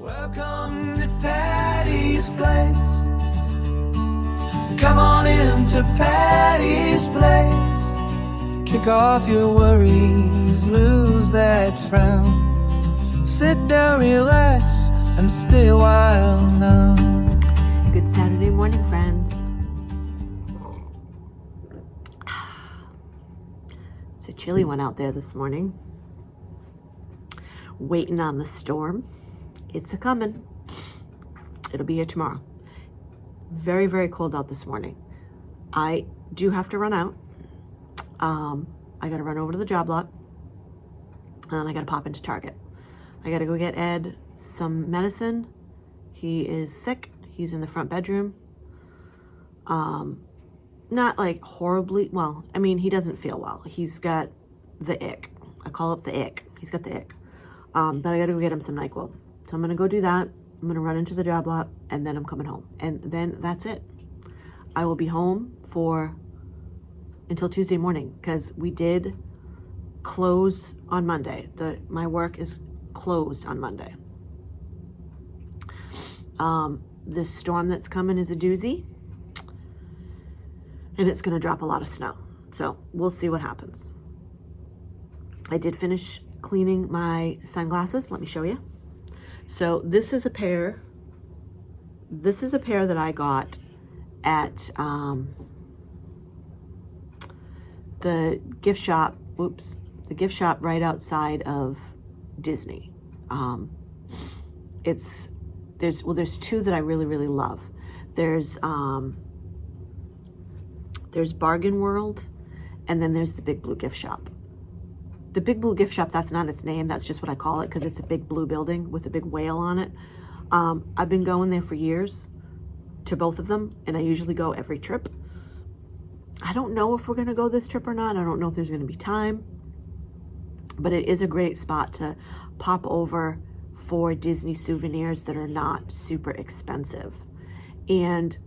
Welcome to Patty's Place. Come on into Patty's Place. Kick off your worries, lose that frown. Sit down, relax, and stay a while now. Good Saturday morning, friends. It's a chilly one out there this morning. Waiting on the storm. It's a-coming. It'll be here tomorrow. Very, very cold out this morning. I do have to run out. I gotta run over to the job lot. And I gotta pop into Target. I gotta go get Ed some medicine. He is sick. He's in the front bedroom. Not like horribly, well, I mean, he doesn't feel well. He's got the ick. I call it the ick. He's got the ick. But I gotta go get him some NyQuil. So I'm gonna go do that. I'm gonna run into the job lot and then I'm coming home. And then that's it. I will be home until Tuesday morning because we did close on Monday. My work is closed on Monday. This storm that's coming is a doozy and it's gonna drop a lot of snow. So we'll see what happens. I did finish cleaning my sunglasses. Let me show you. So this is a pair that I got at the gift shop. The gift shop right outside of Disney. There's two that I really, really love. There's Bargain World, and then there's the Big Blue Gift Shop. The Big Blue Gift Shop, that's not its name. That's just what I call it because it's a big blue building with a big whale on it. I've been going there for years to both of them, and I usually go every trip. I don't know if we're going to go this trip or not. I don't know if there's going to be time, but it is a great spot to pop over for Disney souvenirs that are not super expensive. And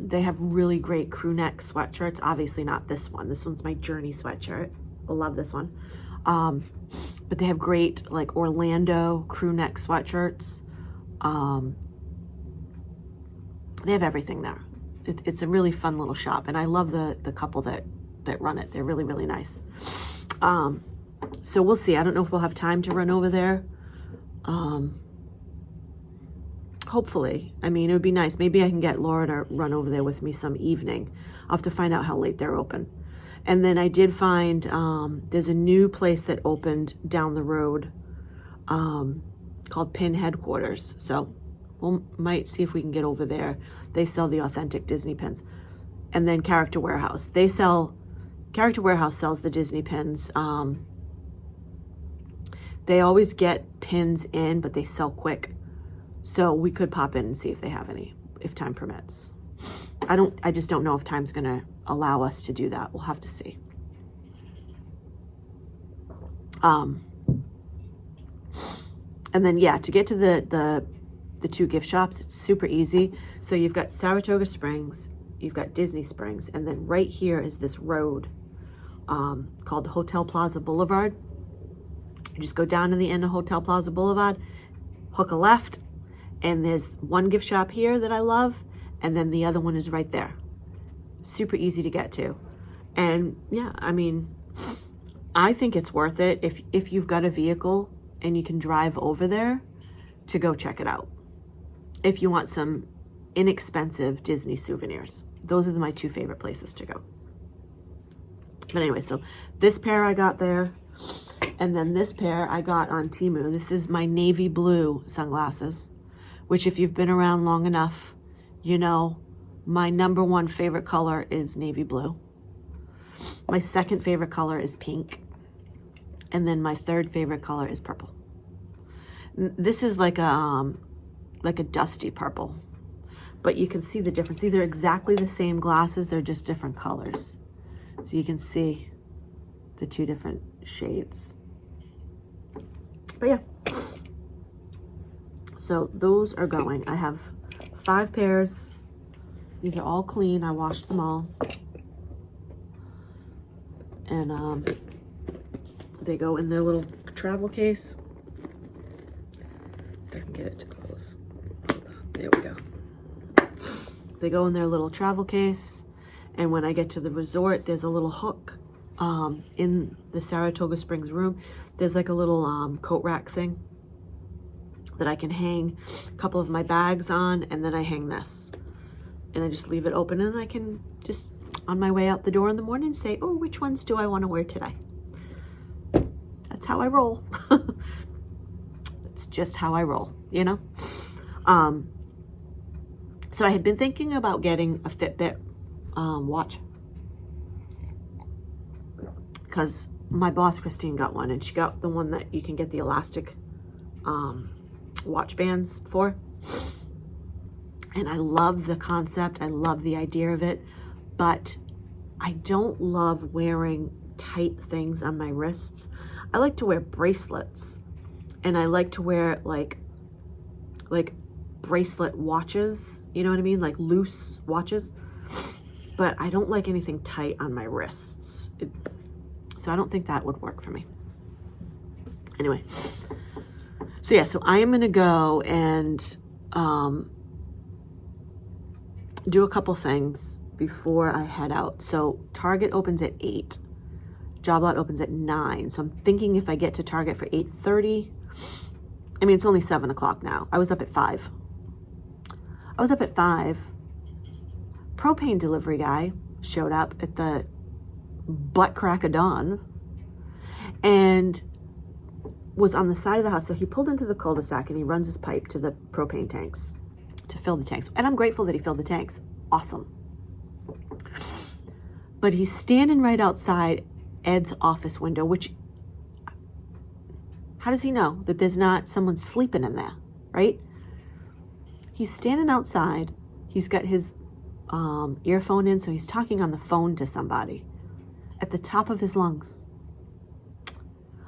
they have really great crew neck sweatshirts. Obviously not this one. This one's my Journey sweatshirt. I love this one. But they have great like Orlando crew neck sweatshirts. They have everything there. It's a really fun little shop. And I love the couple that run it. They're really, really nice. So we'll see. I don't know if we'll have time to run over there. Hopefully. I mean, it would be nice. Maybe I can get Laura to run over there with me some evening. I'll have to find out how late they're open. And then I did find there's a new place that opened down the road called Pin Headquarters. So we might see if we can get over there. They sell the authentic Disney pins. And then Character Warehouse. Character Warehouse sells the Disney pins. They always get pins in, but they sell quick. So we could pop in and see if they have any, if time permits. I just don't know if time's gonna allow us to do that. We'll have to see. And then yeah, to get to the two gift shops, it's super easy. So you've got Saratoga Springs, you've got Disney Springs, and then right here is this road called Hotel Plaza Boulevard. You just go down to the end of Hotel Plaza Boulevard, hook a left, and there's one gift shop here that I love, and then the other one is right there. Super easy to get to. And yeah, I mean, I think it's worth it if you've got a vehicle and you can drive over there to go check it out. If you want some inexpensive Disney souvenirs. Those are my two favorite places to go. But anyway, so this pair I got there, and then this pair I got on Temu. This is my navy blue sunglasses, which if you've been around long enough, you know my number one favorite color is navy blue. My second favorite color is pink. And then my third favorite color is purple. This is like a dusty purple, but you can see the difference. These are exactly the same glasses. They're just different colors. So you can see the two different shades. But yeah, so those are going. I have 5 pairs. These are all clean. I washed them all. And they go in their little travel case. if I can get it to close. Hold on. There we go. They go in their little travel case, and when I get to the resort, there's a little hook in the Saratoga Springs room. There's like a little coat rack thing that I can hang a couple of my bags on, and then I hang this. And I just leave it open, and I can just, on my way out the door in the morning, say, oh, which ones do I want to wear today? That's how I roll. It's just how I roll, you know? So I had been thinking about getting a Fitbit watch, because my boss, Christine, got one, and she got the one that you can get the elastic watch bands for. And I love the concept. I love the idea of it, but I don't love wearing tight things on my wrists. I like to wear bracelets, and I like to wear like bracelet watches, you know what I mean? Like loose watches, but I don't like anything tight on my wrists. So I don't think that would work for me. Anyway, so yeah, so I am gonna go and do a couple things before I head out. So Target opens at 8. Job Lot opens at 9. So I'm thinking if I get to Target for 8:30, I mean, it's only 7 o'clock now. I was up at 5. Propane delivery guy showed up at the butt crack of dawn and was on the side of the house. So he pulled into the cul-de-sac and he runs his pipe to the propane tanks to fill the tanks. And I'm grateful that he filled the tanks. Awesome. But he's standing right outside Ed's office window, which, how does he know that there's not someone sleeping in there, right? He's standing outside. He's got his earphone in, so he's talking on the phone to somebody at the top of his lungs.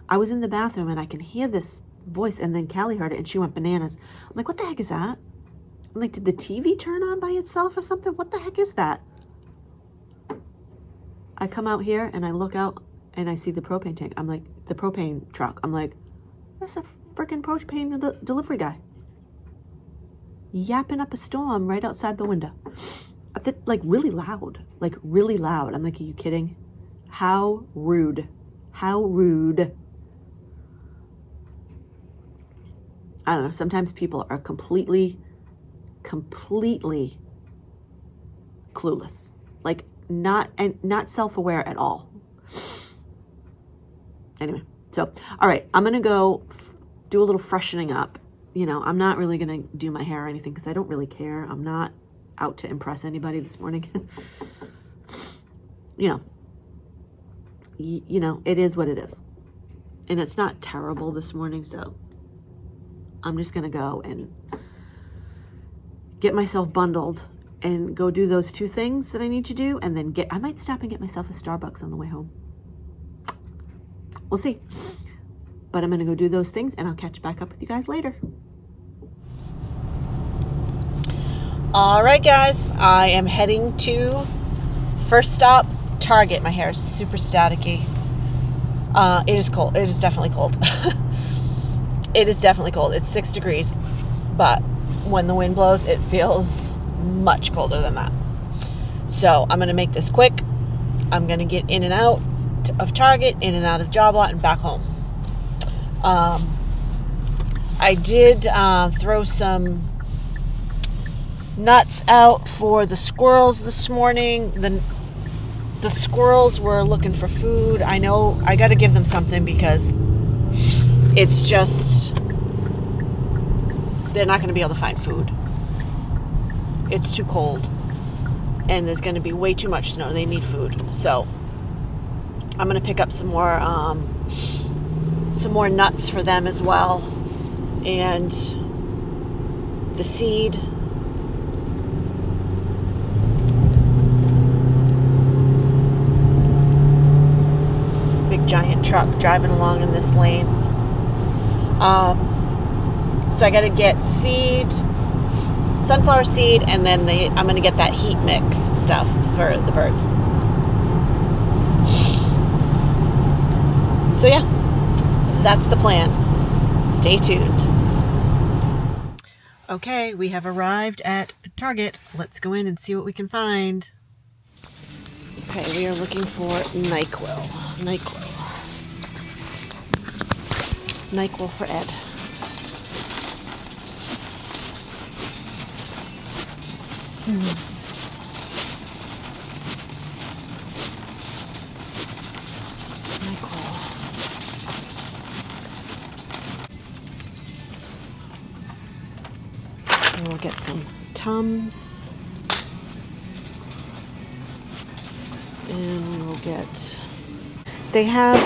I was in the bathroom and I can hear this voice, and then Callie heard it and she went bananas. I'm like, what the heck is that? I'm like, did the TV turn on by itself or something? What the heck is that? I come out here and I look out and I see the propane tank. I'm like, the propane truck. I'm like, there's a freaking propane delivery guy yapping up a storm right outside the window. Like really loud. I'm like, are you kidding? How rude. How rude. I don't know. Sometimes people are completely clueless. Like not self-aware at all. Anyway, so, all right, I'm going to go do a little freshening up. You know, I'm not really going to do my hair or anything because I don't really care. I'm not out to impress anybody this morning. You know, it is what it is. And it's not terrible this morning, so I'm just going to go and get myself bundled and go do those 2 things that I need to do, and then I might stop and get myself a Starbucks on the way home. We'll see. But I'm going to go do those things, and I'll catch back up with you guys later. All right, guys. I am heading to first stop, Target. My hair is super staticky. It is cold. It is definitely cold. It is definitely cold. It's 6 degrees. But when the wind blows, it feels much colder than that. So I'm going to make this quick. I'm going to get in and out of Target, in and out of Job Lot, and back home. I did throw some nuts out for the squirrels this morning. The squirrels were looking for food. I know I got to give them something because it's just, they're not going to be able to find food. It's too cold and there's going to be way too much snow. They need food. So I'm going to pick up some more nuts for them as well, and the seed. Big giant truck driving along in this lane. So I got to get seed, sunflower seed, and then I'm going to get that heat mix stuff for the birds. So yeah, that's the plan. Stay tuned. Okay, we have arrived at Target. Let's go in and see what we can find. Okay, we are looking for NyQuil. NyQuil for Ed. NyQuil. And we'll get some Tums. And we'll get... They have...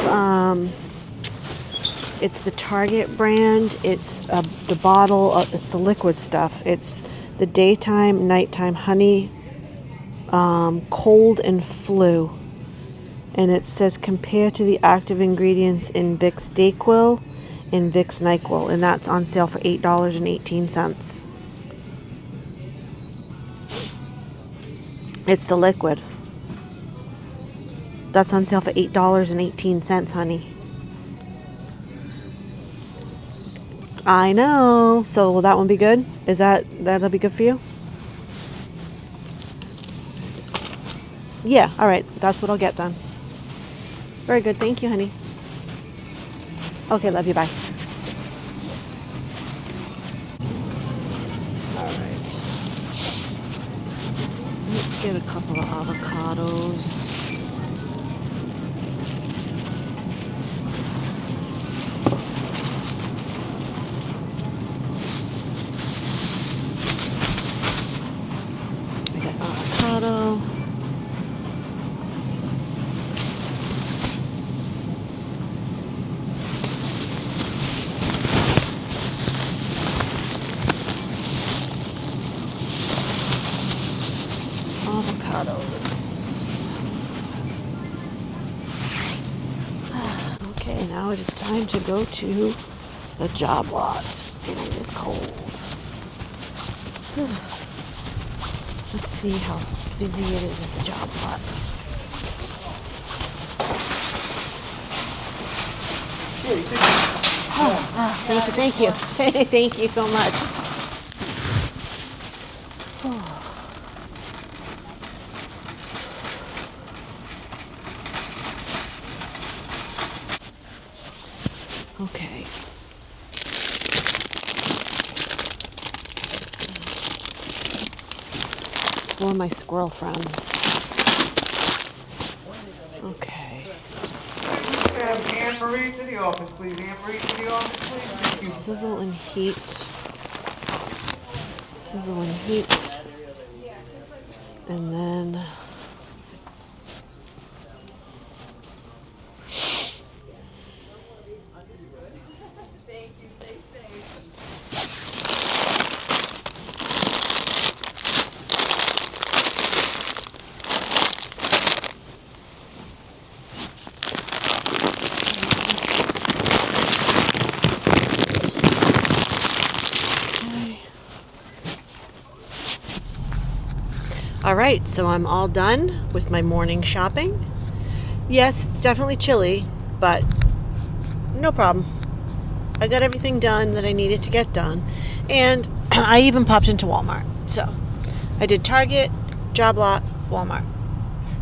it's the Target brand. It's the bottle. It's the liquid stuff. It's the daytime, nighttime honey, cold and flu. And it says compare to the active ingredients in Vicks Dayquil and Vicks NyQuil. And that's on sale for $8.18. It's the liquid. That's on sale for $8.18, honey. I know. So will that one be good? That'll be good for you? Yeah, all right. That's what I'll get then. Very good. Thank you, honey. Okay, love you. Bye. All right. Let's get a couple of avocados. We got avocado. Okay, now it is time to go to the job lot. And it is cold. Let's see how busy it is at the job lot. Thank you. Thank you so much. Okay. For my squirrel friends. Okay. Anne-Marie to the office, please. Anne-Marie to the office, please. Thank you. Sizzle and heat. Sizzle and heat. And then... All right, so I'm all done with my morning shopping. Yes, it's definitely chilly, but no problem. I got everything done that I needed to get done, and I even popped into Walmart. So I did Target, job lot, Walmart.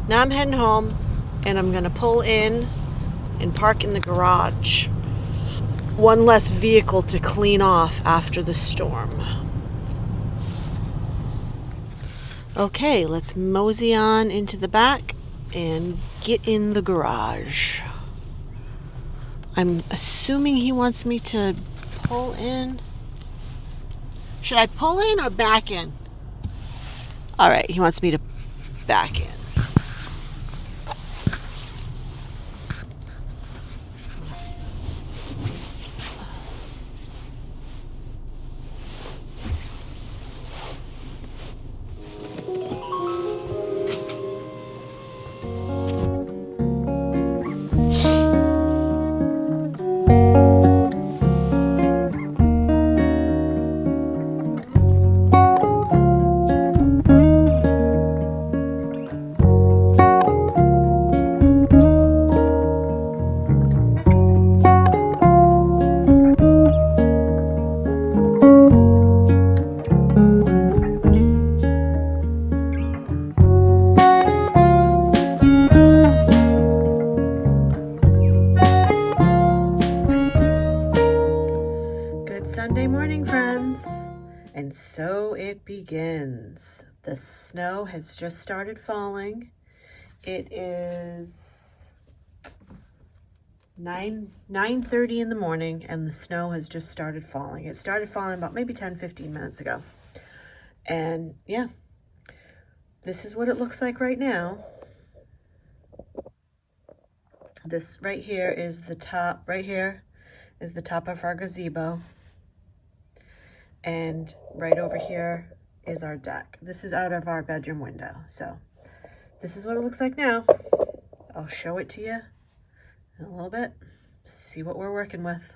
Now I'm heading home, and I'm going to pull in and park in the garage. One less vehicle to clean off after the storm. Okay, let's mosey on into the back and get in the garage. I'm assuming he wants me to pull in. Should I pull in or back in? All right, he wants me to back in. Good Sunday morning, friends. And so it begins. The snow has just started falling. It is 9:30 in the morning and the snow has just started falling. It started falling about maybe 10-15 minutes ago. And yeah, this is what it looks like right now. This right here is the top, right here is the top of our gazebo. And right over here is our deck. This is out of our bedroom window. So this is what it looks like now. I'll show it to you in a little bit. See what we're working with.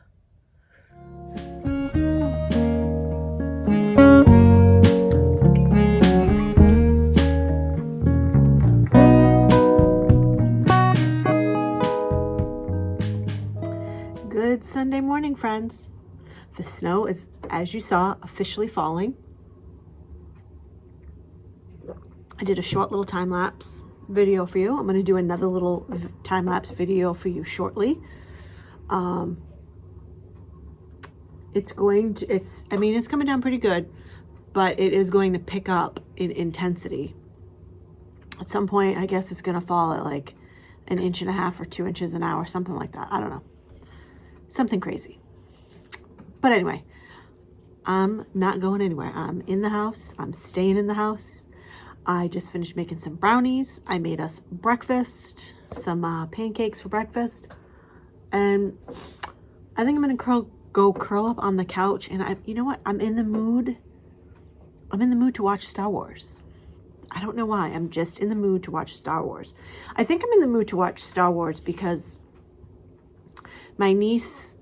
Good Sunday morning, friends. The snow is, as you saw, officially falling. I did a short little time-lapse video for you. I'm going to do another little time-lapse video for you shortly. It's coming down pretty good, but it is going to pick up in intensity. At some point, I guess it's going to fall at like 1.5 inches or 2 inches an hour, something like that. I don't know. Something crazy. But anyway, I'm not going anywhere. I'm in the house. I'm staying in the house. I just finished making some brownies. I made us breakfast, some pancakes for breakfast. And I think I'm going to go curl up on the couch. And you know what? I'm in the mood. I'm in the mood to watch Star Wars. I don't know why. I'm just in the mood to watch Star Wars. I think I'm in the mood to watch Star Wars because my niece,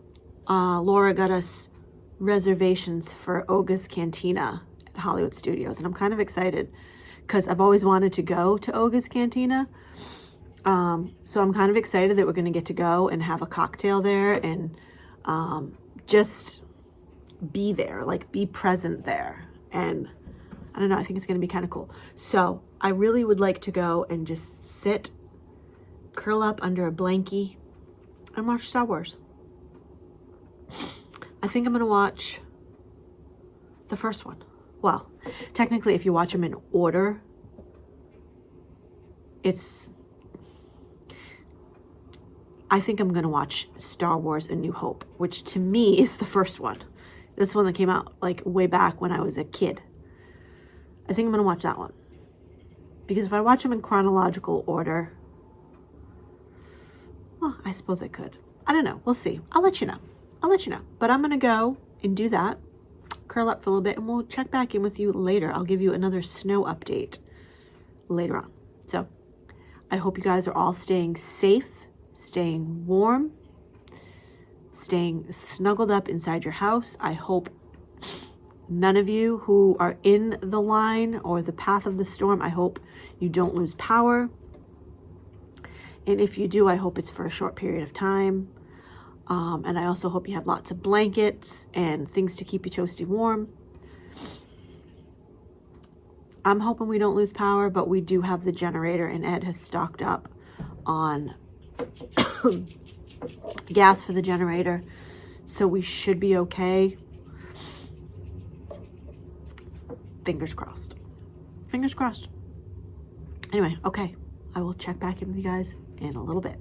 Laura, got us reservations for Oga's Cantina at Hollywood Studios. And I'm kind of excited because I've always wanted to go to Oga's Cantina. So I'm kind of excited that we're going to get to go and have a cocktail there and just be there, like be present there. And I don't know, I think it's going to be kind of cool. So I really would like to go and just sit, curl up under a blankie and watch Star Wars. I think I'm going to watch the first one. Well, technically, if you watch them in order, I think I'm going to watch Star Wars A New Hope, which to me is the first one. This one that came out like way back when I was a kid. I think I'm going to watch that one. Because if I watch them in chronological order, well, I suppose I could. I don't know. We'll see. I'll let you know. But I'm going to go and do that, curl up for a little bit, and we'll check back in with you later. I'll give you another snow update later on. So I hope you guys are all staying safe, staying warm, staying snuggled up inside your house. I hope none of you who are in the line or the path of the storm, I hope you don't lose power. And if you do, I hope it's for a short period of time. And I also hope you have lots of blankets and things to keep you toasty warm. I'm hoping we don't lose power, but we do have the generator, and Ed has stocked up on gas for the generator. So we should be okay. Fingers crossed. Fingers crossed. Anyway, okay. I will check back in with you guys in a little bit.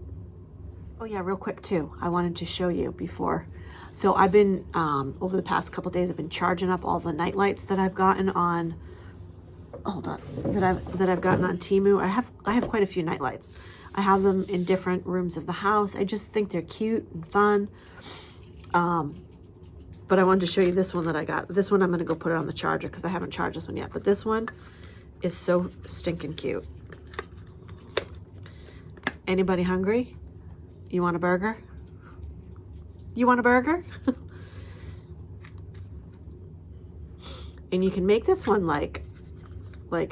Oh yeah, real quick too. I wanted to show you before. So I've been, over the past couple days, I've been charging up all the night lights that I've gotten on, that I've gotten on Temu. I have quite a few night lights. I have them in different rooms of the house. I just think they're cute and fun. But I wanted to show you this one that I got. This one I'm going to go put it on the charger because I haven't charged this one yet. But this one is so stinking cute. Anybody hungry? You want a burger? You want a burger? And you can make this one like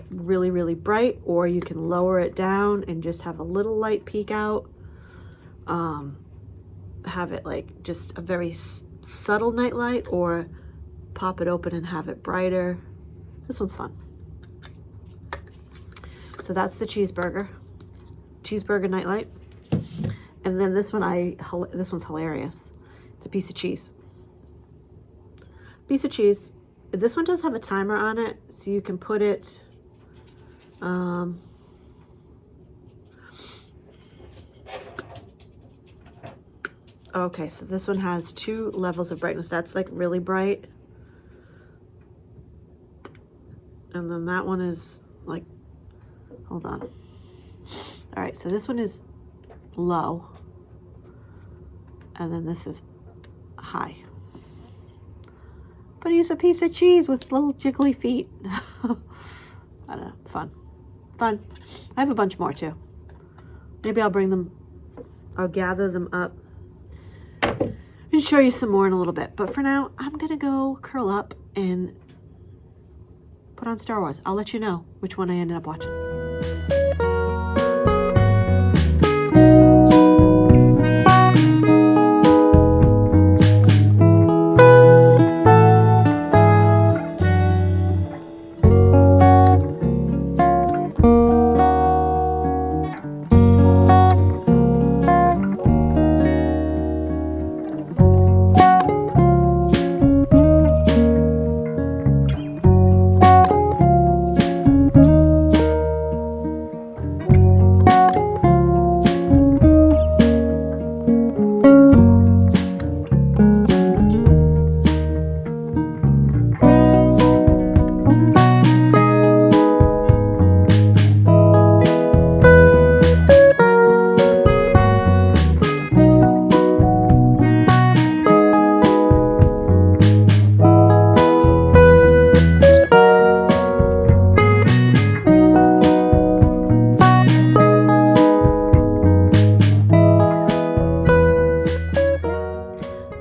really, really bright, or you can lower it down and just have a little light peek out. Have it like just a very subtle night light, or pop it open and have it brighter. This one's fun. So that's the cheeseburger nightlight. And then this one, this one's hilarious. It's a piece of cheese. piece of cheese. This one does have a timer on it, so you can put it, okay, so this one has 2 levels of brightness. That's like really bright. And then that one is like, hold on. All right, so this one is low. And then this is high. But he's a piece of cheese with little jiggly feet. I don't know, fun. Fun. I have a bunch more too. Maybe I'll bring them, I'll gather them up and show you some more in a little bit. But for now, I'm gonna go curl up and put on Star Wars. I'll let you know which one I ended up watching.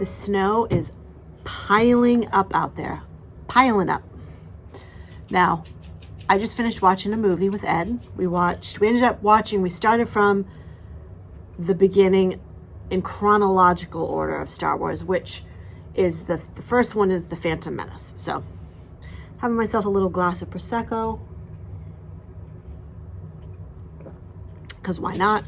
The snow is piling up out there. Piling up. Now, I just finished watching a movie with Ed. We started from the beginning in chronological order of Star Wars, which is the first one is The Phantom Menace. So, having myself a little glass of Prosecco. Because why not?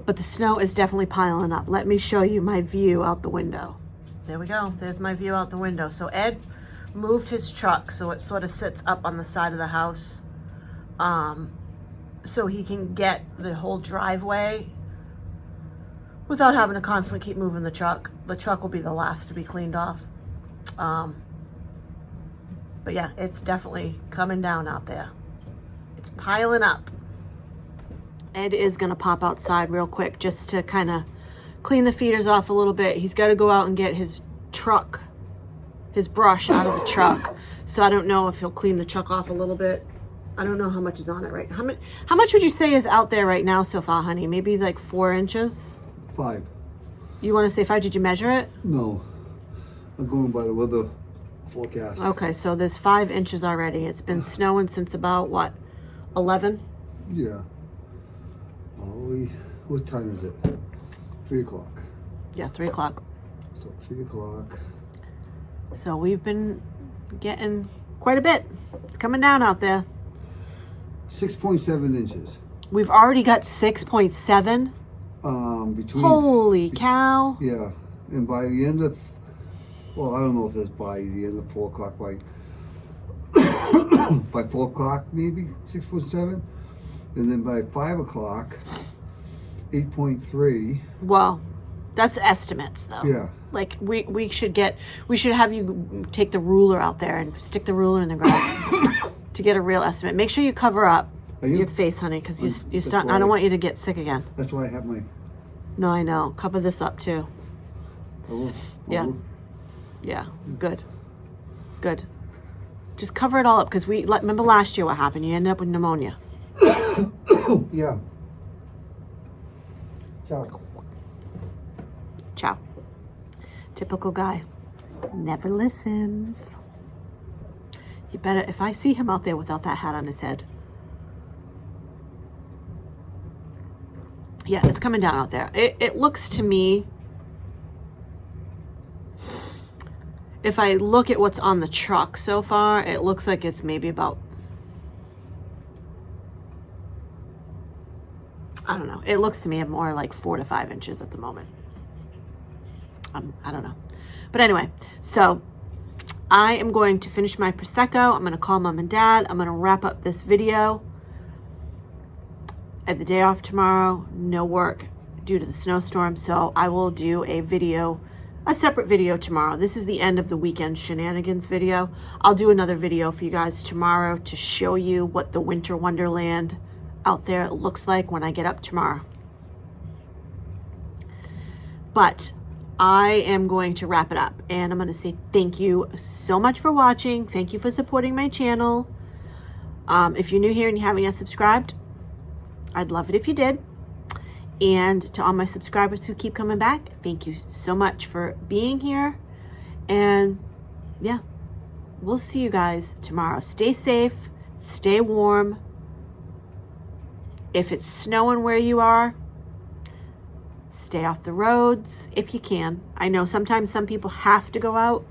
But the snow is definitely piling up. Let me show you my view out the window. There we go. There's my view out the window. So Ed moved his truck so it sort of sits up on the side of the house, so he can get the whole driveway without having to constantly keep moving the truck. The truck will be the last to be cleaned off. But yeah, it's definitely coming down out there. It's piling up. Ed is going to pop outside real quick just to kind of clean the feeders off a little bit. He's got to go out and get his brush out of the truck. So I don't know if he'll clean the truck off a little bit. I don't know how much is on it right now. How much would you say is out there right now so far, honey? Maybe like 4 inches? 5. You want to say 5? Did you measure it? No. I'm going by the weather forecast. Okay, so there's 5 inches already. It's been snowing since about, what, 11? Yeah. What time is it? 3 o'clock. Yeah, 3 o'clock. So 3 o'clock. So we've been getting quite a bit. It's coming down out there. 6.7 inches. We've already got 6.7. Between. Holy cow. Yeah. And by the end of, well, I don't know if that's by the end of 4 o'clock, by 4 o'clock maybe, 6.7. And then by 5 o'clock, 8.3. Well, that's estimates though. Yeah. Like we should have you take the ruler out there and stick the ruler in the ground to get a real estimate. Make sure you cover up your face, honey, because you start. I don't want you to get sick again. That's why I have my. No, I know. Cover this up too. Yeah. Yeah. Good. Good. Just cover it all up because remember last year what happened? You ended up with pneumonia. Yeah. Ciao. Ciao. Typical guy. Never listens. You better, if I see him out there without that hat on his head. Yeah, it's coming down out there. It looks to me, if I look at what's on the truck so far, it looks like it's maybe about, I don't know. It looks to me more like 4 to 5 inches at the moment. I don't know. But anyway, so I am going to finish my Prosecco. I'm going to call mom and dad. I'm going to wrap up this video. I have the day off tomorrow, no work due to the snowstorm, so I will do a separate video tomorrow. This is the end of the weekend shenanigans video. I'll do another video for you guys tomorrow to show you what the winter wonderland out there looks like when I get up tomorrow. But I am going to wrap it up, and I'm going to say thank you so much for watching. Thank you for supporting my channel. If you're new here and you haven't yet subscribed, I'd love it if you did. And to all my subscribers who keep coming back, thank you so much for being here. And yeah, we'll see you guys tomorrow. Stay safe, stay warm. If it's snowing where you are, stay off the roads if you can. I know sometimes some people have to go out.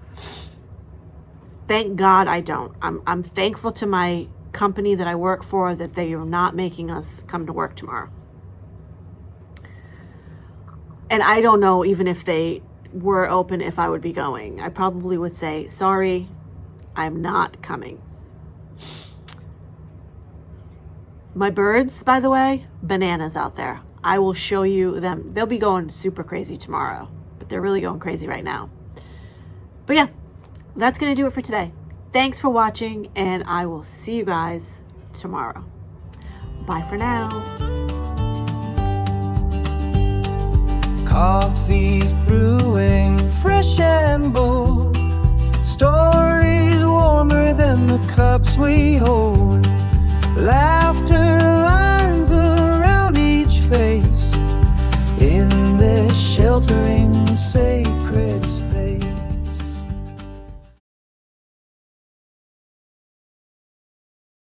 Thank God I don't. I'm thankful to my company that I work for that they are not making us come to work tomorrow. And I don't know even if they were open if I would be going. I probably would say, sorry, I'm not coming. My birds, by the way, bananas out there. I will show you them. They'll be going super crazy tomorrow, but they're really going crazy right now. But yeah, that's going to do it for today. Thanks for watching, and I will see you guys tomorrow. Bye for now. Coffee's brewing, fresh and bold. Stories warmer than the cups we hold. Laughter lines around each face in this sheltering safe